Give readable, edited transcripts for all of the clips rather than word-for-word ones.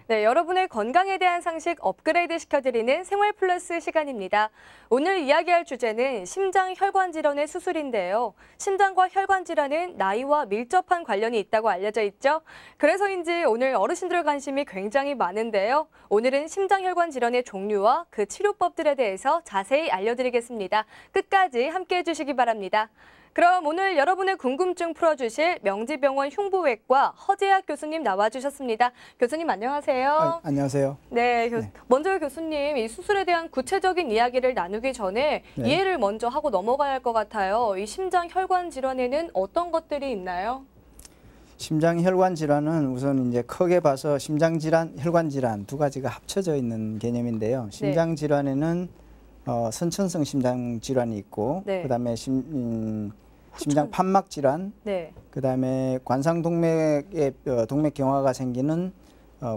네, 여러분의 건강에 대한 상식 업그레이드 시켜드리는 생활 플러스 시간입니다. 오늘 이야기할 주제는 심장혈관 질환의 수술인데요. 심장과 혈관 질환은 나이와 밀접한 관련이 있다고 알려져 있죠. 그래서인지 오늘 어르신들 관심이 굉장히 많은데요. 오늘은 심장혈관 질환의 종류와 그 치료법들에 대해서 자세히 알려드리겠습니다. 끝까지 함께해 주시기 바랍니다. 그럼 오늘 여러분의 궁금증 풀어주실 명지병원 흉부외과 허재학 교수님 나와주셨습니다. 교수님 안녕하세요. 안녕하세요. 네, 먼저 교수님 이 수술에 대한 구체적인 이야기를 나누기 전에 이해를 먼저 하고 넘어가야 할 것 같아요. 이 심장혈관 질환에는 어떤 것들이 있나요? 심장혈관 질환은 우선 이제 크게 봐서 심장질환, 혈관질환 두 가지가 합쳐져 있는 개념인데요. 심장질환에는 선천성 심장질환이 있고 그다음에 심장 판막 질환, 그다음에 관상동맥의 동맥 경화가 생기는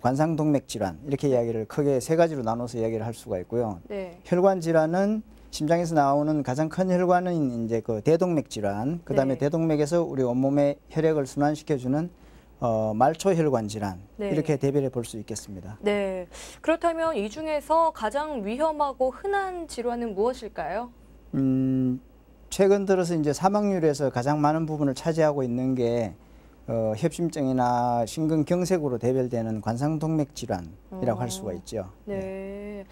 관상동맥 질환 이렇게 이야기를 크게 세 가지로 나눠서 이야기를 할 수가 있고요. 혈관 질환은 심장에서 나오는 가장 큰 혈관은 이제 그 대동맥 질환, 그다음에 대동맥에서 우리 온몸에 혈액을 순환시켜주는 말초혈관 질환 이렇게 대별해 볼 수 있겠습니다. 네, 그렇다면 이 중에서 가장 위험하고 흔한 질환은 무엇일까요? 최근 들어서 이제 사망률에서 가장 많은 부분을 차지하고 있는 게 협심증이나 심근경색으로 대별되는 관상동맥 질환이라고 할 수가 있죠. 네.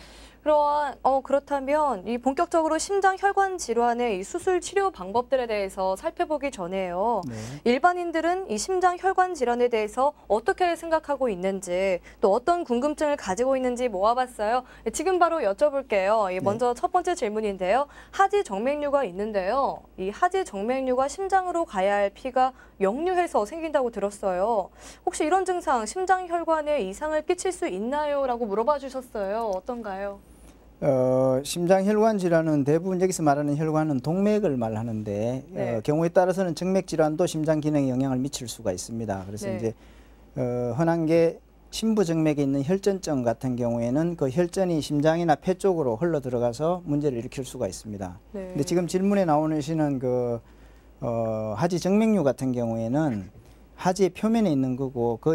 그렇다면 이 본격적으로 심장혈관 질환의 이 수술 치료 방법들에 대해서 살펴보기 전에요. 일반인들은 이 심장혈관 질환에 대해서 어떻게 생각하고 있는지 또 어떤 궁금증을 가지고 있는지 모아봤어요. 지금 바로 여쭤볼게요. 먼저 첫 번째 질문인데요. 하지 정맥류가 있는데요. 이 하지 정맥류가 심장으로 가야 할 피가 역류해서 생긴다고 들었어요. 혹시 이런 증상 심장혈관에 이상을 끼칠 수 있나요? 라고 물어봐 주셨어요. 어떤가요? 심장혈관 질환은 대부분 여기서 말하는 혈관은 동맥을 말하는데 경우에 따라서는 정맥 질환도 심장 기능에 영향을 미칠 수가 있습니다. 그래서 이제 흔한 게 심부정맥에 있는 혈전증 같은 경우에는 그 혈전이 심장이나 폐 쪽으로 흘러 들어가서 문제를 일으킬 수가 있습니다. 근데 지금 질문에 나오시는 그 하지 정맥류 같은 경우에는 하지의 표면에 있는 거고 그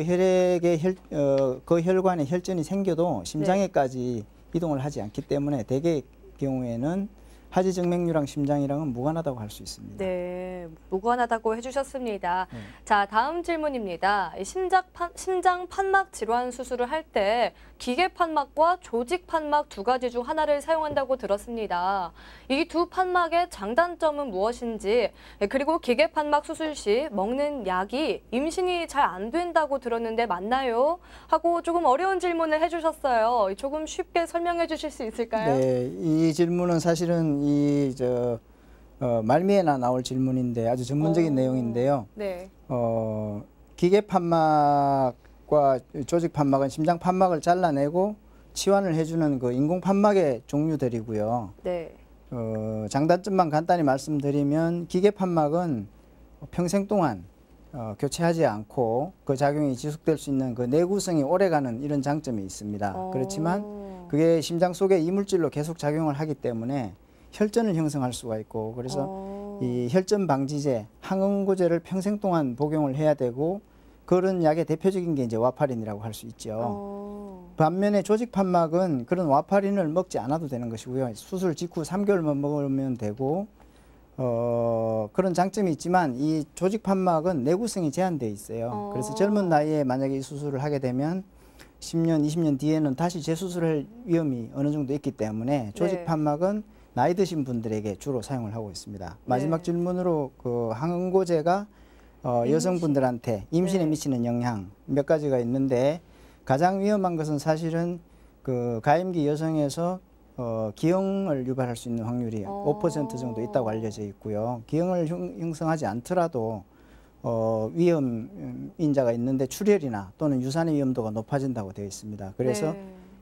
그 혈관에 혈전이 생겨도 심장에까지 이동을 하지 않기 때문에 대개의 경우에는 하지 정맥류랑 심장이랑은 무관하다고 할 수 있습니다. 네, 무관하다고 해주셨습니다. 자, 다음 질문입니다. 심장 판막 질환 수술을 할 때 기계 판막과 조직 판막 두 가지 중 하나를 사용한다고 들었습니다. 이 두 판막의 장단점은 무엇인지, 그리고 기계 판막 수술 시 먹는 약이 임신이 잘 안 된다고 들었는데 맞나요? 하고 조금 어려운 질문을 해주셨어요. 조금 쉽게 설명해 주실 수 있을까요? 네, 이 질문은 사실은 말미에나 나올 질문인데 아주 전문적인 내용인데요. 기계 판막과 조직 판막은 심장 판막을 잘라내고 치환을 해주는 그 인공 판막의 종류들이고요. 장단점만 간단히 말씀드리면 기계 판막은 평생 동안 교체하지 않고 그 작용이 지속될 수 있는 그 내구성이 오래가는 이런 장점이 있습니다. 그렇지만 그게 심장 속에 이물질로 계속 작용을 하기 때문에 혈전을 형성할 수가 있고 그래서 이 혈전 방지제, 항응고제를 평생 동안 복용을 해야 되고 그런 약의 대표적인 게 이제 와파린이라고 할 수 있죠. 반면에 조직 판막은 그런 와파린을 먹지 않아도 되는 것이고요. 수술 직후 3개월만 먹으면 되고 그런 장점이 있지만 이 조직 판막은 내구성이 제한되어 있어요. 그래서 젊은 나이에 만약에 이 수술을 하게 되면 10년, 20년 뒤에는 다시 재수술할 위험이 어느 정도 있기 때문에 조직 판막은 나이 드신 분들에게 주로 사용을 하고 있습니다. 마지막 질문으로 그 항응고제가 여성분들한테 임신에 미치는 영향 몇 가지가 있는데 가장 위험한 것은 사실은 그 가임기 여성에서 기형을 유발할 수 있는 확률이 5% 정도 있다고 알려져 있고요. 기형을 형성하지 않더라도 위험인자가 있는데 출혈이나 또는 유산의 위험도가 높아진다고 되어 있습니다. 그래서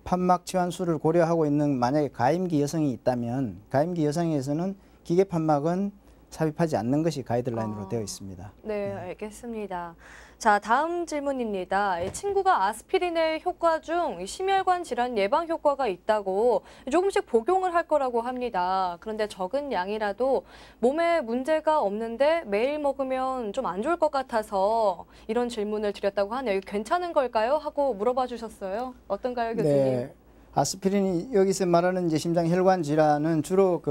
판막 치환술을 고려하고 있는 만약에 가임기 여성이 있다면 가임기 여성에서는 기계 판막은 삽입하지 않는 것이 가이드라인으로 되어 있습니다. 네, 알겠습니다. 자, 다음 질문입니다. 이 친구가 아스피린의 효과 중 심혈관 질환 예방 효과가 있다고 조금씩 복용을 할 거라고 합니다. 그런데 적은 양이라도 몸에 문제가 없는데 매일 먹으면 좀 안 좋을 것 같아서 이런 질문을 드렸다고 하네요. 이거 괜찮은 걸까요? 하고 물어봐 주셨어요. 어떤가요, 교수님? 네, 아스피린이 여기서 말하는 이제 심장혈관 질환은 주로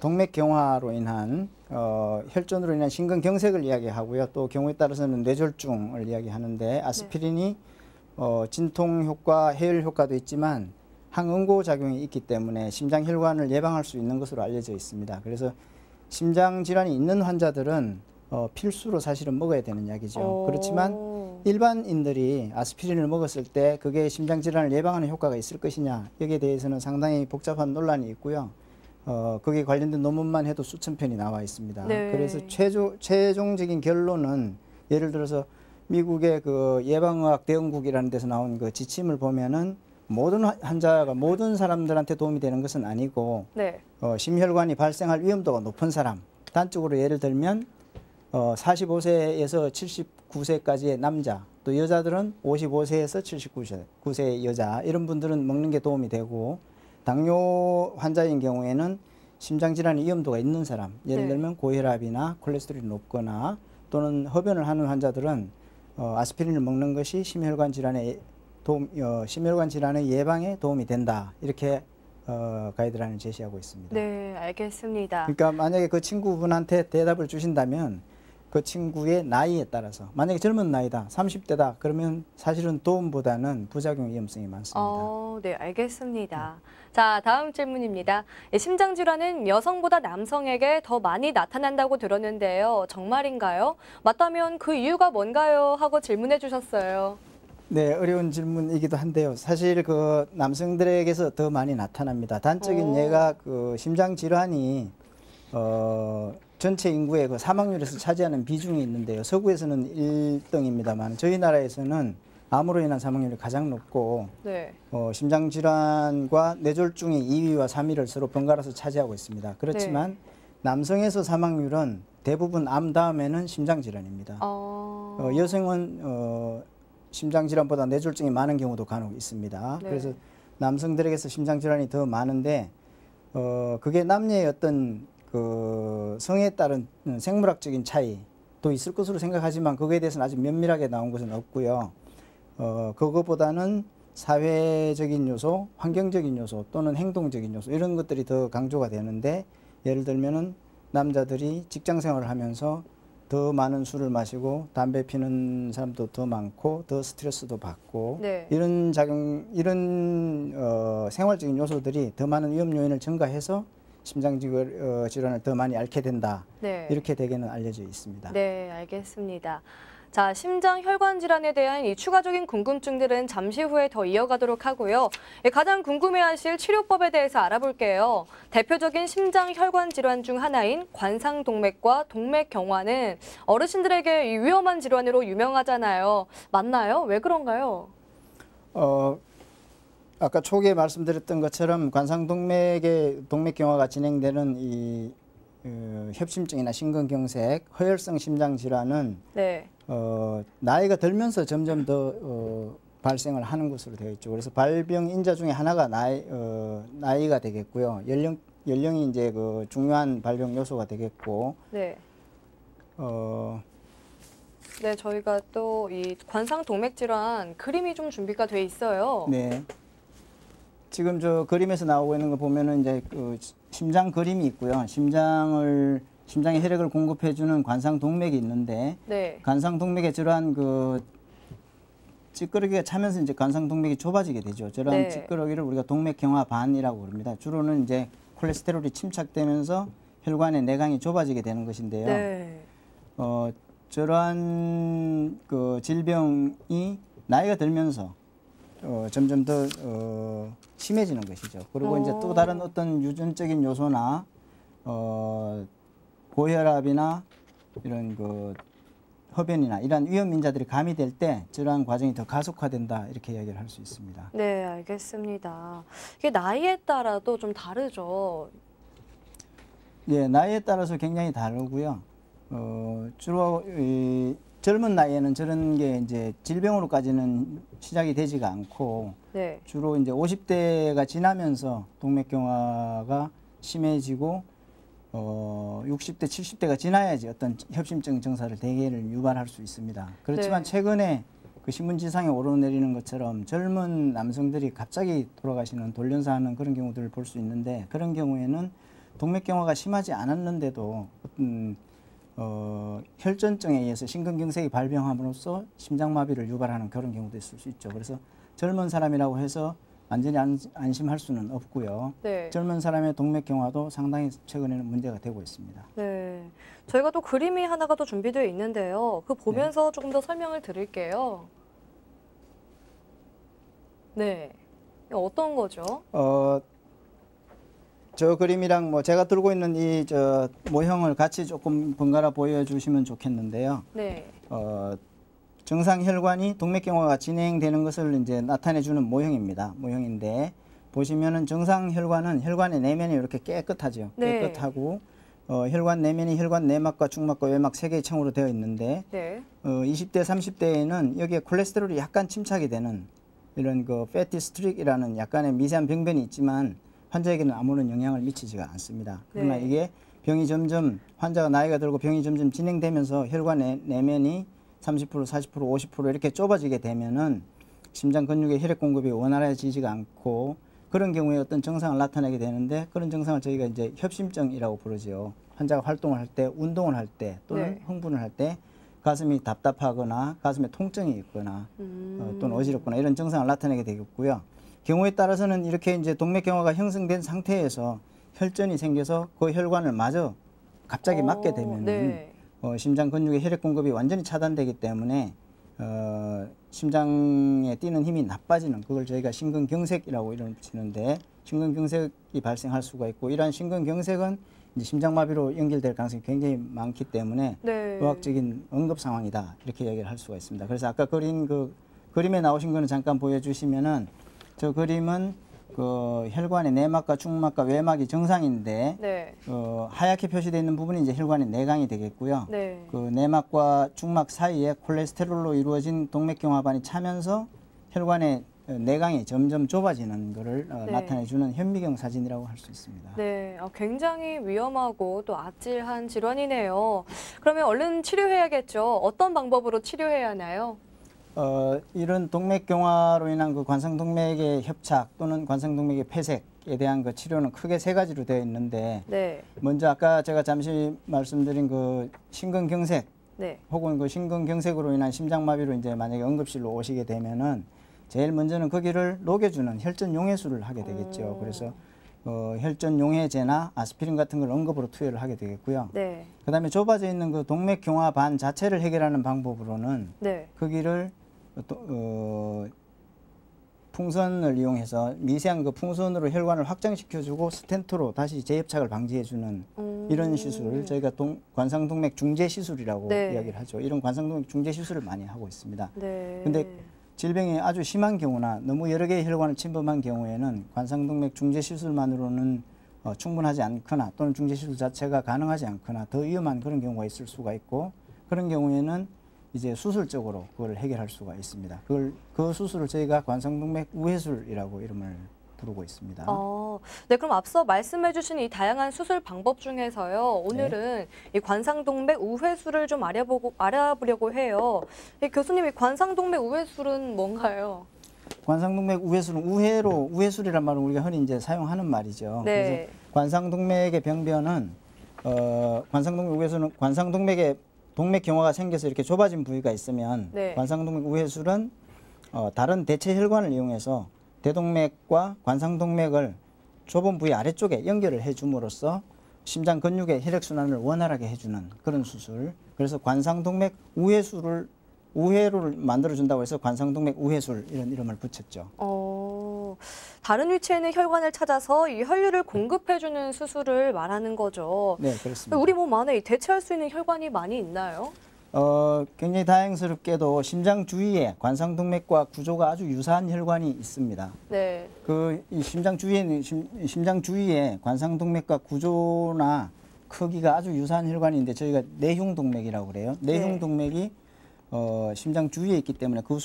동맥경화로 인한 혈전으로 인한 심근경색을 이야기하고요. 또 경우에 따라서는 뇌졸중을 이야기하는데 아스피린이 진통 효과, 해열 효과도 있지만 항응고 작용이 있기 때문에 심장혈관을 예방할 수 있는 것으로 알려져 있습니다. 그래서 심장 질환이 있는 환자들은 필수로 사실은 먹어야 되는 약이죠. 그렇지만 일반인들이 아스피린을 먹었을 때 그게 심장 질환을 예방하는 효과가 있을 것이냐, 여기에 대해서는 상당히 복잡한 논란이 있고요. 거기에 관련된 논문만 해도 수천 편이 나와 있습니다. 네. 그래서 최종적인 결론은 예를 들어서 미국의 그 예방의학 대응국이라는 데서 나온 그 지침을 보면은 모든 환자가 모든 사람들한테 도움이 되는 것은 아니고 네. 심혈관이 발생할 위험도가 높은 사람, 단적으로 예를 들면 45세에서 79세까지의 남자, 또 여자들은 55세에서 79세의 여자, 이런 분들은 먹는 게 도움이 되고, 당뇨 환자인 경우에는 심장질환의 위험도가 있는 사람, 예를 들면 고혈압이나 콜레스테롤이 높거나 또는 흡연을 하는 환자들은 아스피린을 먹는 것이 심혈관 질환의 예방에 도움이 된다, 이렇게 가이드라인을 제시하고 있습니다. 네, 알겠습니다. 그러니까 만약에 그 친구분한테 대답을 주신다면 그 친구의 나이에 따라서, 만약에 젊은 나이다, 30대다, 그러면 사실은 도움보다는 부작용 위험성이 많습니다. 네, 알겠습니다. 자, 다음 질문입니다. 심장질환은 여성보다 남성에게 더 많이 나타난다고 들었는데요. 정말인가요? 맞다면 그 이유가 뭔가요? 하고 질문해 주셨어요. 네, 어려운 질문이기도 한데요. 사실 그 남성들에게서 더 많이 나타납니다. 단적인 예가 그 심장 질환이 전체 인구의 그 사망률에서 차지하는 비중이 있는데요. 서구에서는 1등입니다만 저희 나라에서는 암으로 인한 사망률이 가장 높고 네. 심장 질환과 뇌졸중이 2위와 3위를 서로 번갈아서 차지하고 있습니다. 그렇지만 남성에서 사망률은 대부분 암 다음에는 심장 질환입니다. 여성은 심장 질환보다 뇌졸중이 많은 경우도 간혹 있습니다. 네. 그래서 남성들에게서 심장 질환이 더 많은데 그게 남녀의 어떤 그 성에 따른 생물학적인 차이도 있을 것으로 생각하지만 거기에 대해서는 아직 면밀하게 나온 것은 없고요. 그것보다는 사회적인 요소, 환경적인 요소 또는 행동적인 요소, 이런 것들이 더 강조가 되는데, 예를 들면은 남자들이 직장 생활을 하면서 더 많은 술을 마시고 담배 피는 사람도 더 많고 더 스트레스도 받고 이런 생활적인 요소들이 더 많은 위험 요인을 증가해서 심장 질환을 더 많이 앓게 된다. 이렇게 대개는 알려져 있습니다. 네, 알겠습니다. 자, 심장혈관 질환에 대한 이 추가적인 궁금증들은 잠시 후에 더 이어가도록 하고요. 가장 궁금해하실 치료법에 대해서 알아볼게요. 대표적인 심장혈관 질환 중 하나인 관상동맥과 동맥경화는 어르신들에게 위험한 질환으로 유명하잖아요. 맞나요? 왜 그런가요? 아까 초기에 말씀드렸던 것처럼 관상동맥의 동맥경화가 진행되는 이 협심증이나 심근경색, 허혈성 심장질환은 나이가 들면서 점점 더 발생을 하는 것으로 되어 있죠. 그래서 발병 인자 중에 하나가 나이가 되겠고요. 연령이 이제 그 중요한 발병 요소가 되겠고. 네, 저희가 또 이 관상동맥 질환 그림이 좀 준비가 돼 있어요. 네. 지금 저 그림에서 나오고 있는 거 보면은 이제 그 심장 그림이 있고요. 심장에 혈액을 공급해주는 관상동맥이 있는데, 관상동맥에 저러한 그 찌끄러기가 차면서 이제 관상동맥이 좁아지게 되죠. 저러한 찌끄러기를 우리가 동맥경화반이라고 부릅니다. 주로는 이제 콜레스테롤이 침착되면서 혈관의 내강이 좁아지게 되는 것인데요. 저러한 그 질병이 나이가 들면서 점점 더 심해지는 것이죠. 그리고 이제 또 다른 어떤 유전적인 요소나 고혈압이나 이런 그 흡연이나 이러한 위험 인자들이 가미될 때 저러한 과정이 더 가속화된다, 이렇게 이야기를 할 수 있습니다. 네, 알겠습니다. 이게 나이에 따라도 좀 다르죠. 예, 나이에 따라서 굉장히 다르고요. 주로 젊은 나이에는 저런 게 이제 질병으로까지는 시작이 되지가 않고 네. 주로 이제 50대가 지나면서 동맥경화가 심해지고 60대, 70대가 지나야지 어떤 협심증 증사를 대개를 유발할 수 있습니다. 그렇지만 네. 최근에 그 신문지상에 오르내리는 것처럼 젊은 남성들이 갑자기 돌아가시는 돌연사하는 그런 경우들을 볼 수 있는데 그런 경우에는 동맥경화가 심하지 않았는데도 어떤 혈전증에 의해서 심근경색이 발병함으로써 심장마비를 유발하는 그런 경우도 있을 수 있죠. 그래서 젊은 사람이라고 해서 완전히 안심할 수는 없고요. 네. 젊은 사람의 동맥경화도 상당히 최근에는 문제가 되고 있습니다. 네, 저희가 또 그림이 하나가 또 준비되어 있는데요. 그 보면서 네. 조금 더 설명을 드릴게요. 네, 어떤 거죠? 저 그림이랑 뭐 제가 들고 있는 이 모형을 같이 조금 번갈아 보여주시면 좋겠는데요. 네. 정상 혈관이 동맥경화가 진행되는 것을 이제 나타내주는 모형인데 보시면은 정상 혈관은 혈관의 내면이 이렇게 깨끗하죠. 네. 깨끗하고 혈관 내면이 혈관 내막과 중막과 외막 세 개의 층으로 되어 있는데 네. 20대, 30대에는 여기에 콜레스테롤이 약간 침착이 되는 이런 그 패티 스트릭이라는 약간의 미세한 병변이 있지만 환자에게는 아무런 영향을 미치지가 않습니다. 그러나 네. 이게 병이 점점 환자가 나이가 들고 병이 점점 진행되면서 혈관 내면이 30%, 40%, 50% 이렇게 좁아지게 되면은 심장 근육의 혈액 공급이 원활해지지가 않고 그런 경우에 어떤 증상을 나타내게 되는데 그런 증상을 저희가 이제 협심증이라고 부르죠. 환자가 활동을 할 때, 운동을 할 때 또는 네. 흥분을 할 때 가슴이 답답하거나 가슴에 통증이 있거나 또는 어지럽거나 이런 증상을 나타내게 되겠고요. 경우에 따라서는 이렇게 이제 동맥경화가 형성된 상태에서 혈전이 생겨서 그 혈관을 마저 갑자기 막게 되면은 네. 심장 근육의 혈액 공급이 완전히 차단되기 때문에 심장에 뛰는 힘이 나빠지는 그걸 저희가 심근경색이라고 이름치는데 심근경색이 발생할 수가 있고 이러한 심근경색은 이제 심장마비로 연결될 가능성이 굉장히 많기 때문에 네. 의학적인 응급 상황이다 이렇게 얘기를 할 수가 있습니다. 그래서 아까 그린 그 그림에 나오신 거는 잠깐 보여주시면은 저 그림은 그 혈관의 내막과 중막과 외막이 정상인데 네. 하얗게 표시되어 있는 부분이 이제 혈관의 내강이 되겠고요. 네. 그 내막과 중막 사이에 콜레스테롤로 이루어진 동맥경화반이 차면서 혈관의 내강이 점점 좁아지는 것을 네. 나타내주는 현미경 사진이라고 할 수 있습니다. 네, 굉장히 위험하고 또 아찔한 질환이네요. 그러면 얼른 치료해야겠죠. 어떤 방법으로 치료해야 하나요? 이런 동맥경화로 인한 그 관상동맥의 협착 또는 관상동맥의 폐색에 대한 그 치료는 크게 세 가지로 되어 있는데 네. 먼저 아까 제가 잠시 말씀드린 그 심근경색 네. 혹은 그 심근경색으로 인한 심장마비로 이제 만약에 응급실로 오시게 되면은 제일 먼저는 거기를 녹여주는 혈전용해술을 하게 되겠죠. 그래서 혈전용해제나 아스피린 같은 걸 응급으로 투여를 하게 되겠고요. 네. 그다음에 좁아져 있는 그 동맥경화반 자체를 해결하는 방법으로는 네. 거기를 풍선을 이용해서 미세한 그 풍선으로 혈관을 확장시켜주고 스텐트로 다시 재협착을 방지해주는 이런 시술을 저희가 관상동맥 중재 시술이라고 네. 이야기를 하죠. 이런 관상동맥 중재 시술을 많이 하고 있습니다. 네. 근데 질병이 아주 심한 경우나 너무 여러 개의 혈관을 침범한 경우에는 관상동맥 중재 시술만으로는 충분하지 않거나 또는 중재 시술 자체가 가능하지 않거나 더 위험한 그런 경우가 있을 수가 있고 그런 경우에는 이제 수술적으로 그걸 해결할 수가 있습니다. 그 수술을 저희가 관상동맥 우회술이라고 이름을 부르고 있습니다. 네, 그럼 앞서 말씀해주신 이 다양한 수술 방법 중에서요. 오늘은 네. 이 관상동맥 우회술을 좀 알아보려고 해요. 교수님, 이 관상동맥 우회술은 뭔가요? 관상동맥 우회술은 우회술이란 말은 우리가 흔히 이제 사용하는 말이죠. 네. 그래서 관상동맥의 병변은 관상동맥 우회술은 관상동맥의 동맥경화가 생겨서 이렇게 좁아진 부위가 있으면 네. 관상동맥 우회술은 다른 대체 혈관을 이용해서 대동맥과 관상동맥을 좁은 부위 아래쪽에 연결을 해줌으로써 심장 근육의 혈액순환을 원활하게 해주는 그런 수술. 그래서 관상동맥 우회를 만들어준다고 해서 관상동맥 우회술 이런 이름을 붙였죠. 다른 위치에 있는 혈관을 찾아서 이 혈류를 공급해주는 수술을 말하는 거죠. 네, 그렇습니다. 우리 몸 안에 대체할 수 있는 혈관이 많이 있나요? 굉장히 다행스럽게도 심장 주위에 관상동맥과 구조가 아주 유사한 혈관이 있습니다. 네. 이 심장 주위에 관상동맥과 구조나 크기가 아주 유사한 혈관인데 저희가 내흉동맥이라고 그래요. 내흉동맥이 심장 주위에 있기 때문에 그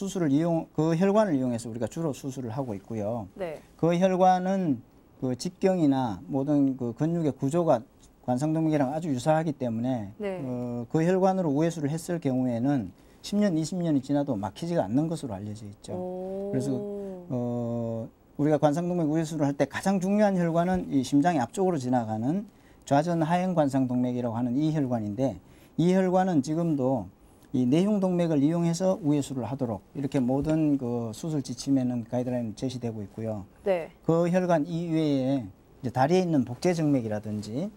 혈관을 이용해서 우리가 주로 수술을 하고 있고요. 네. 그 혈관은 그 직경이나 모든 그 근육의 구조가 관상동맥이랑 아주 유사하기 때문에 네. 그 혈관으로 우회수를 했을 경우에는 10년, 20년이 지나도 막히지가 않는 것으로 알려져 있죠. 그래서 우리가 관상동맥 우회수를 할 때 가장 중요한 혈관은 이 심장의 앞쪽으로 지나가는 좌전 하행 관상동맥이라고 하는 이 혈관인데 이 혈관은 지금도 이 내흉동맥을 이용해서 우회수를 하도록 이렇게 모든 그 수술 지침에는 가이드라인 제시되고 있고요. 네. 그 혈관 이외에 이제 다리에 있는 복제정맥이라든지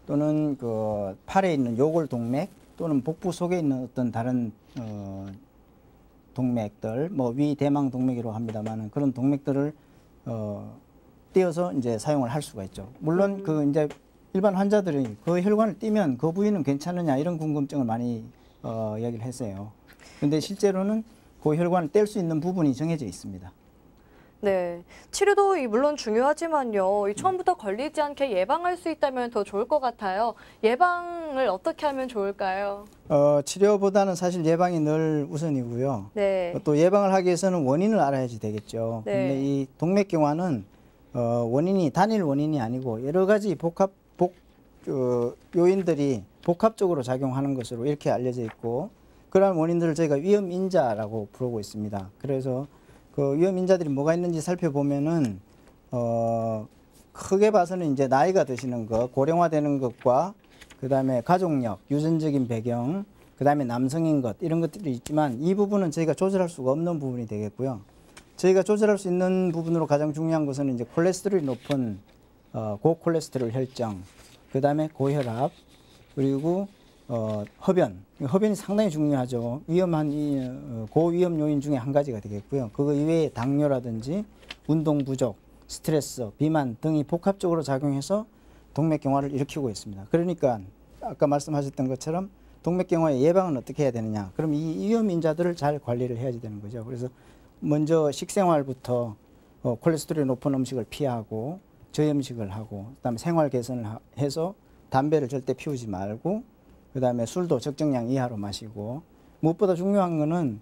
또는 그 팔에 있는 요골동맥 또는 복부 속에 있는 어떤 다른 동맥들, 뭐 위대망동맥이라고 합니다만은 그런 동맥들을 띄어서 이제 사용을 할 수가 있죠. 물론 그 이제 일반 환자들이 그 혈관을 띄면 그 부위는 괜찮느냐 이런 궁금증을 많이 이야기를 했어요. 근데 실제로는 그 혈관을 뗄 수 있는 부분이 정해져 있습니다. 네, 치료도 물론 중요하지만요. 처음부터 걸리지 않게 예방할 수 있다면 더 좋을 것 같아요. 예방을 어떻게 하면 좋을까요? 치료보다는 사실 예방이 늘 우선이고요. 네. 또 예방을 하기 위해서는 원인을 알아야지 되겠죠. 네. 근데 이 동맥경화는 원인이 단일 원인이 아니고 여러 가지 요인들이 복합적으로 작용하는 것으로 이렇게 알려져 있고 그러한 원인들을 저희가 위험인자라고 부르고 있습니다. 그래서 그 위험인자들이 뭐가 있는지 살펴보면은 크게 봐서는 이제 나이가 드시는 것, 고령화되는 것과 그다음에 가족력, 유전적인 배경, 그다음에 남성인 것 이런 것들이 있지만 이 부분은 저희가 조절할 수가 없는 부분이 되겠고요. 저희가 조절할 수 있는 부분으로 가장 중요한 것은 이제 콜레스테롤이 높은 고콜레스테롤 혈정, 그다음에 고혈압, 그리고 흡연이 상당히 중요하죠. 위험한 고위험 요인 중에 한 가지가 되겠고요. 그거 이외에 당뇨라든지 운동 부족, 스트레스, 비만 등이 복합적으로 작용해서 동맥경화를 일으키고 있습니다. 그러니까 아까 말씀하셨던 것처럼 동맥경화의 예방은 어떻게 해야 되느냐? 그럼 이 위험인자들을 잘 관리를 해야 되는 거죠. 그래서 먼저 식생활부터 콜레스테롤이 높은 음식을 피하고 저염식을 하고 그다음에 생활 개선을 해서 담배를 절대 피우지 말고 그다음에 술도 적정량 이하로 마시고 무엇보다 중요한 거는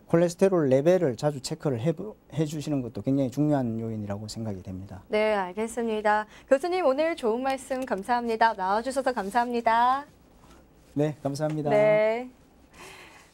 콜레스테롤 레벨을 자주 체크를 해 주시는 것도 굉장히 중요한 요인이라고 생각이 됩니다. 네, 알겠습니다. 교수님 오늘 좋은 말씀 감사합니다. 나와주셔서 감사합니다. 네, 감사합니다. 네.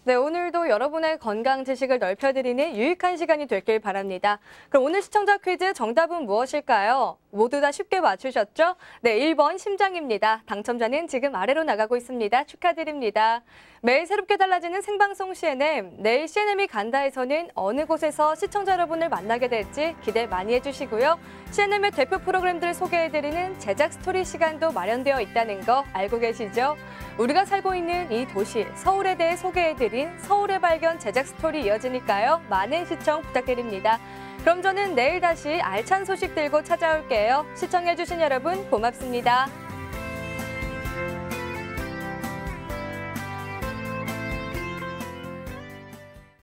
네, 오늘도 여러분의 건강 지식을 넓혀드리는 유익한 시간이 됐길 바랍니다. 그럼 오늘 시청자 퀴즈 정답은 무엇일까요? 모두 다 쉽게 맞추셨죠? 네, 1번 심장입니다. 당첨자는 지금 아래로 나가고 있습니다. 축하드립니다. 매일 새롭게 달라지는 생방송 CNM, 내일 CNM이 간다에서는 어느 곳에서 시청자 여러분을 만나게 될지 기대 많이 해주시고요. CNM의 대표 프로그램들을 소개해드리는 제작 스토리 시간도 마련되어 있다는 거 알고 계시죠? 우리가 살고 있는 이 도시, 서울에 대해 소개해드린 서울의 발견 제작 스토리 이어지니까요. 많은 시청 부탁드립니다. 그럼 저는 내일 다시 알찬 소식 들고 찾아올게요. 시청해주신 여러분 고맙습니다.